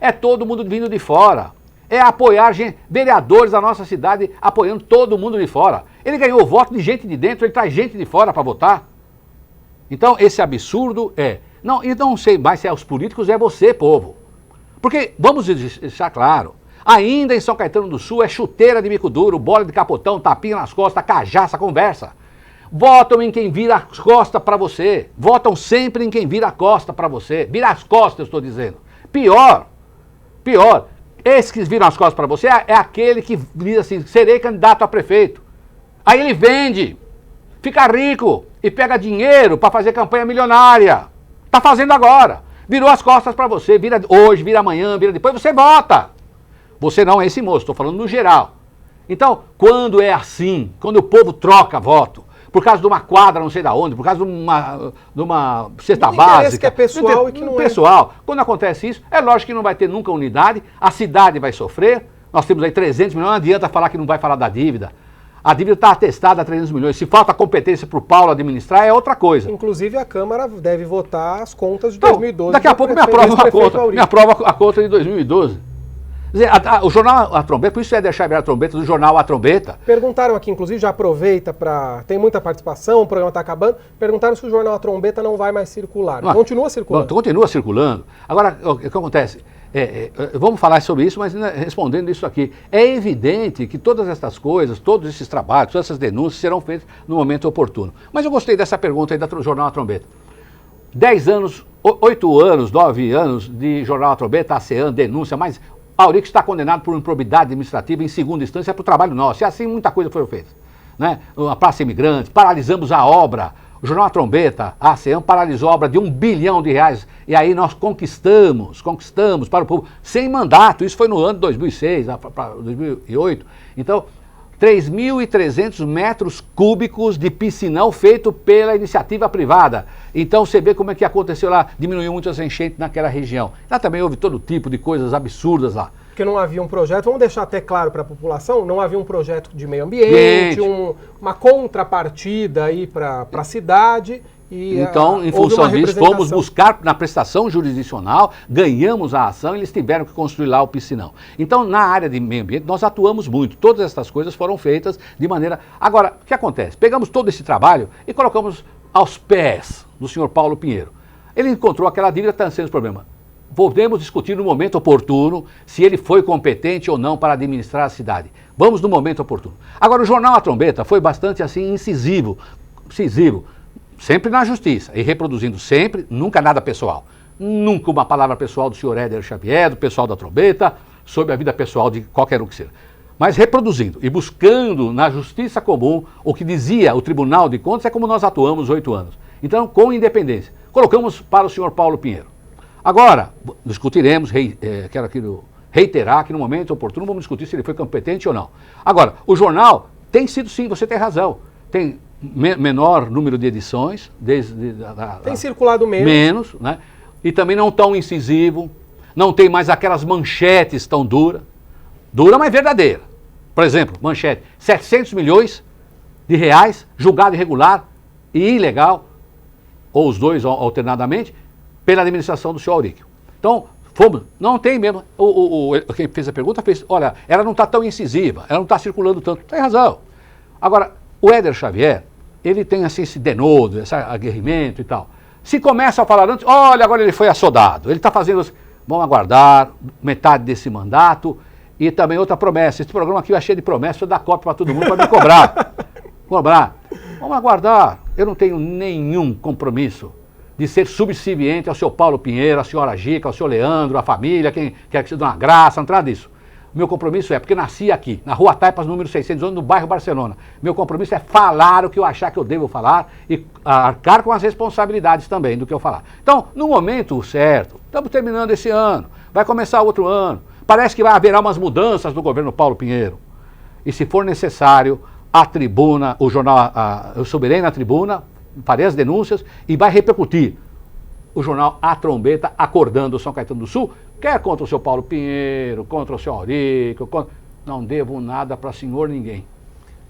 é todo mundo vindo de fora. É apoiar vereadores da nossa cidade apoiando todo mundo de fora. Ele ganhou o voto de gente de dentro, ele traz gente de fora para votar. Então, esse absurdo Não, e não sei mais se é os políticos, é você, povo. Porque, vamos deixar claro, ainda em São Caetano do Sul é chuteira de bico duro, bola de capotão, tapinha nas costas, cajaça, conversa. Votam em quem vira as costas para você. Votam sempre em quem vira a costa para você. Vira as costas, eu estou dizendo. Pior. Esse que viram as costas para você é aquele que diz assim, serei candidato a prefeito. Aí ele vende, fica rico e pega dinheiro para fazer campanha milionária. Está fazendo agora. Virou as costas para você, vira hoje, vira amanhã, vira depois, você vota. Você não é esse moço, estou falando no geral. Então, quando é assim, quando o povo troca voto, por causa de uma quadra não sei da onde, por causa de uma cesta básica. Que é pessoal e que não pessoal. Quando acontece isso, é lógico que não vai ter nunca unidade, a cidade vai sofrer, nós temos aí 300 milhões, não adianta falar que não vai falar da dívida. A dívida está atestada a 300 milhões. Se falta competência para o Paulo administrar, é outra coisa. Inclusive, a Câmara deve votar as contas de 2012. Daqui a pouco me aprova a conta de 2012. Quer dizer, o jornal A Trombeta, por isso é deixar a Trombeta, do jornal A Trombeta. Perguntaram aqui, inclusive, já aproveita para... Tem muita participação, o programa está acabando. Perguntaram se o jornal A Trombeta não vai mais circular. Continua circulando? Não, continua circulando. Agora, o que acontece? Vamos falar sobre isso, mas respondendo isso aqui. É evidente que todas essas coisas, todos esses trabalhos, todas essas denúncias serão feitas no momento oportuno. Mas eu gostei dessa pergunta aí do jornal A Trombeta. 10 anos, 8 anos, 9 anos de jornal A Trombeta, ASEAN, denúncia, mas... Auríquio está condenado por improbidade administrativa em segunda instância para o trabalho nosso. E assim muita coisa foi feita. Né? A Praça Imigrante, paralisamos a obra. O jornal A Trombeta, a ASEAN, paralisou a obra de R$1 bilhão. E aí nós conquistamos para o povo, sem mandato. Isso foi no ano de 2006, para 2008. Então, 3.300 metros cúbicos de piscinão feito pela iniciativa privada. Então você vê como é que aconteceu lá, diminuiu muito as enchentes naquela região. Lá também houve todo tipo de coisas absurdas lá. Porque não havia um projeto, vamos deixar até claro para a população, não havia um projeto de meio ambiente, uma contrapartida aí para a cidade. E, então, em função disso, fomos buscar na prestação jurisdicional, ganhamos a ação e eles tiveram que construir lá o piscinão. Então, na área de meio ambiente, nós atuamos muito. Todas essas coisas foram feitas de maneira... Agora, o que acontece? Pegamos todo esse trabalho e colocamos aos pés do senhor Paulo Pinheiro. Ele encontrou aquela dívida, está sendo esse problema. Podemos discutir no momento oportuno se ele foi competente ou não para administrar a cidade. Vamos no momento oportuno. Agora, o jornal A Trombeta foi bastante assim incisivo, sempre na justiça e reproduzindo sempre, nunca nada pessoal. Nunca uma palavra pessoal do senhor Éder Xavier, do pessoal da Trombeta, sobre a vida pessoal de qualquer um que seja. Mas reproduzindo e buscando na justiça comum o que dizia o Tribunal de Contas, é como nós atuamos 8 anos. Então, com independência. Colocamos para o senhor Paulo Pinheiro. Agora, discutiremos, quero aqui reiterar que no momento oportuno vamos discutir se ele foi competente ou não. Agora, o jornal tem sido sim, você tem razão, tem menor número de edições, tem circulado menos, né? E também não tão incisivo, não tem mais aquelas manchetes tão dura, mas verdadeira. Por exemplo, manchete, 700 milhões de reais, julgado irregular e ilegal, ou os dois alternadamente, pela administração do senhor Auríquio. Então, não tem mesmo, quem fez a pergunta fez, olha, ela não está tão incisiva, ela não está circulando tanto, tem razão. Agora, o Éder Xavier, ele tem assim esse denodo, esse aguerrimento e tal. Se começa a falar antes, olha, agora ele foi assodado, ele está fazendo, vamos aguardar metade desse mandato e também outra promessa. Esse programa aqui vai cheio de promessas, eu dar cópia para todo mundo para me cobrar. Vamos aguardar. Eu não tenho nenhum compromisso de ser subserviente ao senhor Paulo Pinheiro, à senhora Gica, ao senhor Leandro, à família, quem quer que seja uma graça, não trata disso. Meu compromisso porque nasci aqui, na Rua Taipas, número 611, no bairro Barcelona. Meu compromisso é falar o que eu achar que eu devo falar e arcar com as responsabilidades também do que eu falar. Então, no momento certo, estamos terminando esse ano, vai começar outro ano, parece que vai haver umas mudanças no governo Paulo Pinheiro. E se for necessário, a tribuna, o jornal, eu subirei na tribuna, farei as denúncias e vai repercutir o jornal A Trombeta acordando o São Caetano do Sul, quer contra o seu Paulo Pinheiro, contra o seu Auríquio, não devo nada para senhor ninguém.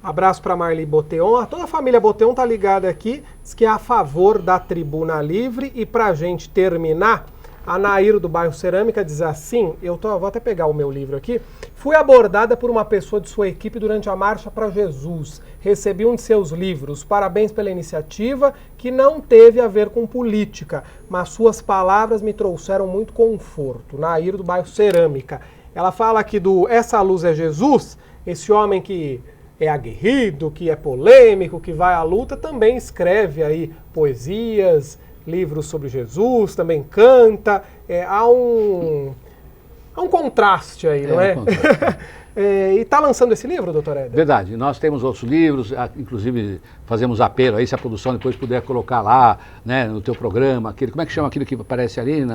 Abraço para Marli Boteon, toda a família Boteon está ligada aqui, diz que é a favor da Tribuna Livre. E para a gente terminar, a Nair do bairro Cerâmica diz assim, vou até pegar o meu livro aqui, fui abordada por uma pessoa de sua equipe durante a Marcha para Jesus, recebi um de seus livros, parabéns pela iniciativa, que não teve a ver com política, mas suas palavras me trouxeram muito conforto. Nair do bairro Cerâmica. Ela fala aqui do Essa Luz é Jesus, esse homem que é aguerrido, que é polêmico, que vai à luta, também escreve aí poesias, livros sobre Jesus, também canta, há um contraste aí, não é? E está lançando esse livro, doutor Éder? Verdade, nós temos outros livros, inclusive fazemos apelo aí, se a produção depois puder colocar lá, né, no teu programa, como é que chama aquilo que aparece ali?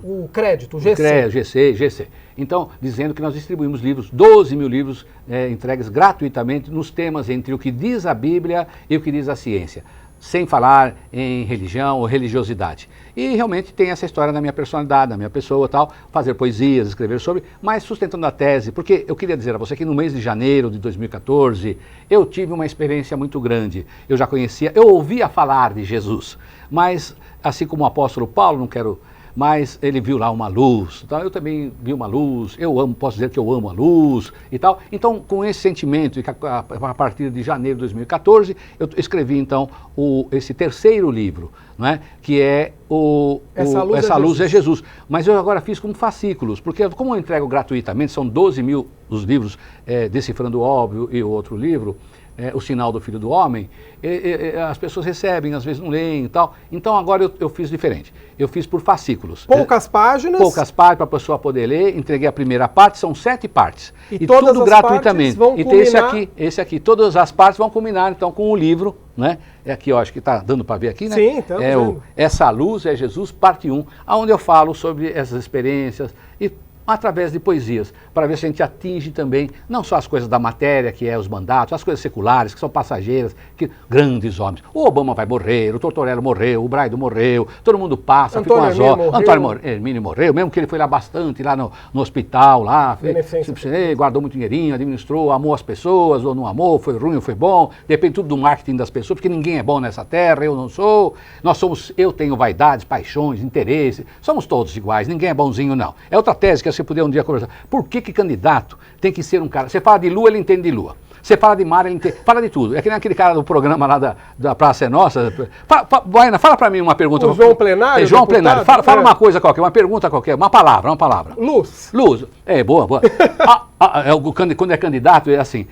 O crédito, o GC. GC. Então, dizendo que nós distribuímos livros, 12 mil livros entregues gratuitamente nos temas entre o que diz a Bíblia e o que diz a ciência, sem falar em religião ou religiosidade. E realmente tem essa história da minha personalidade, da minha pessoa e tal, fazer poesias, escrever sobre, mas sustentando a tese, porque eu queria dizer a você que no mês de janeiro de 2014, eu tive uma experiência muito grande. Eu ouvia falar de Jesus, mas assim como o apóstolo Paulo, mas ele viu lá uma luz, então eu também vi uma luz, posso dizer que eu amo a luz e tal. Então, com esse sentimento, a partir de janeiro de 2014, eu escrevi então esse terceiro livro, não é? Que é Essa Luz é Jesus. Mas eu agora fiz como fascículos, porque como eu entrego gratuitamente, são 12 mil os livros, Decifrando o Óbvio e o outro livro, O Sinal do Filho do Homem, as pessoas recebem, às vezes não leem e tal. Então agora eu fiz diferente. Eu fiz por fascículos. Poucas páginas? Poucas páginas para a pessoa poder ler. Entreguei a primeira parte, são 7 partes. E todas tudo as gratuitamente. Partes vão e culminar... tem esse aqui. Todas as partes vão culminar então com o livro, né? Aqui, eu acho que está dando para ver aqui, né? Sim, então. Essa Luz é Jesus, parte 1, onde eu falo sobre essas experiências e através de poesias, para ver se a gente atinge também, não só as coisas da matéria, que é os mandatos, as coisas seculares, que são passageiras, que grandes homens. O Obama vai morrer, o Tortorella morreu, o Braido morreu, todo mundo passa, ficam as horas. Antônio Hermínio morreu, mesmo que ele foi lá bastante, lá no hospital, lá, guardou muito dinheirinho, administrou, amou as pessoas, ou não amou, foi ruim ou foi bom, depende tudo do marketing das pessoas, porque ninguém é bom nessa terra, eu não sou, eu tenho vaidades, paixões, interesses, somos todos iguais, ninguém é bonzinho não. É outra tese que você poderia um dia conversar. Por que candidato tem que ser um cara? Você fala de lua, ele entende de lua. Você fala de mar, ele entende, fala de tudo. É que nem aquele cara do programa lá da Praça é Nossa. Boina, fala pra mim uma pergunta. O João Plenário? João Plenário, fala uma coisa qualquer, uma pergunta qualquer, uma palavra. Luz. Boa. Quando é candidato, é assim,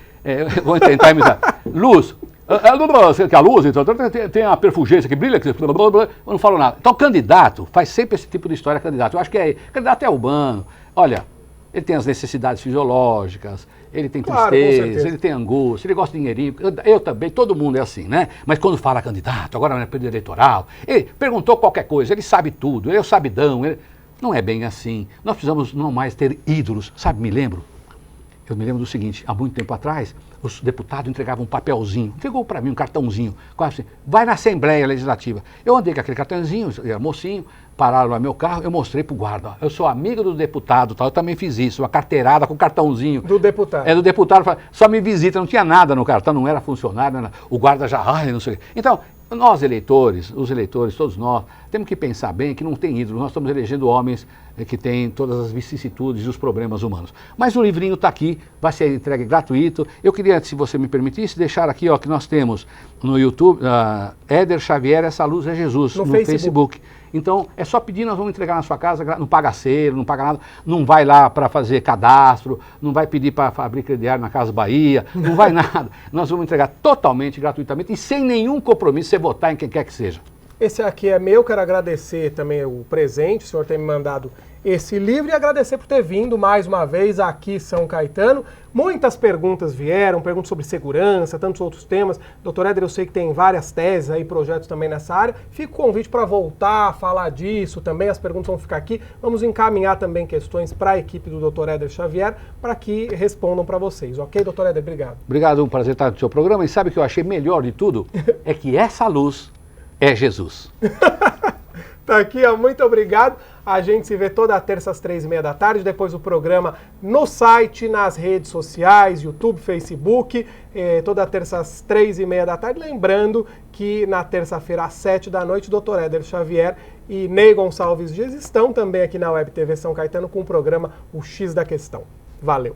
vou tentar imitar. Luz. Você quer a luz, então tem a perfugência que brilha, que eu não falo nada. Então, candidato faz sempre esse tipo de história, candidato. Eu acho que candidato é humano. Olha, ele tem as necessidades fisiológicas, ele tem tristeza, ele tem angústia, ele gosta de dinheirinho. Eu também, todo mundo é assim, né? Mas quando fala candidato, agora no período eleitoral, ele perguntou qualquer coisa, ele sabe tudo, ele é o sabidão. Não é bem assim. Nós precisamos não mais ter ídolos. Sabe, eu me lembro do seguinte, há muito tempo atrás, os deputados entregavam um papelzinho, entregou para mim um cartãozinho, quase assim, vai na Assembleia Legislativa. Eu andei com aquele cartãozinho, eu era mocinho, pararam lá meu carro, eu mostrei pro guarda, eu sou amigo do deputado, tal, eu também fiz isso, uma carteirada com cartãozinho. Do deputado. Do deputado, só me visita, não tinha nada no cartão, não era funcionário, não era, o guarda já, não sei o quê. Então, nós eleitores, os eleitores, todos nós, temos que pensar bem que não tem ídolo, nós estamos elegendo homens que têm todas as vicissitudes e os problemas humanos. Mas o livrinho está aqui, vai ser entregue gratuito. Eu queria, se você me permitisse, deixar aqui, ó, que nós temos no YouTube, Éder Xavier, Essa Luz é Jesus, no Facebook. Então, é só pedir, nós vamos entregar na sua casa, não paga selo, não paga nada, não vai lá para fazer cadastro, não vai pedir para abrir crediário na Casa Bahia, não vai nada. Nós vamos entregar totalmente, gratuitamente e sem nenhum compromisso, você votar em quem quer que seja. Esse aqui é meu, quero agradecer também o presente, o senhor ter me mandado esse livro e agradecer por ter vindo mais uma vez aqui em São Caetano. Muitas perguntas vieram, perguntas sobre segurança, tantos outros temas. Doutor Éder, eu sei que tem várias teses aí, projetos também nessa área. Fica o convite para voltar a falar disso também, as perguntas vão ficar aqui. Vamos encaminhar também questões para a equipe do Dr. Éder Xavier para que respondam para vocês. Ok, doutor Éder? Obrigado. Obrigado, um prazer estar no seu programa. E sabe o que eu achei melhor de tudo? É que essa luz é Jesus. Tá aqui, ó, muito obrigado. A gente se vê toda terça às 3h30 da tarde, depois o programa no site, nas redes sociais, YouTube, Facebook, toda terça às 3h30 da tarde. Lembrando que na terça-feira às 7 da noite, o Dr. Éder Xavier e Ney Gonçalves Dias estão também aqui na Web TV São Caetano com o programa O X da Questão. Valeu!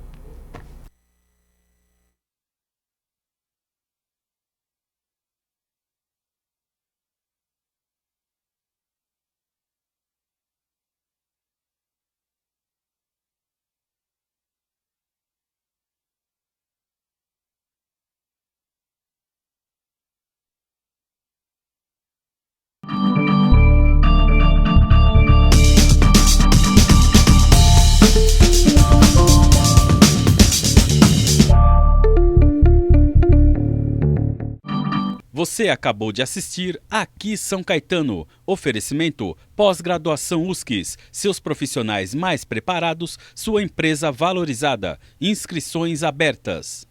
Você acabou de assistir Aqui São Caetano. Oferecimento pós-graduação USCIS. Seus profissionais mais preparados, sua empresa valorizada. Inscrições abertas.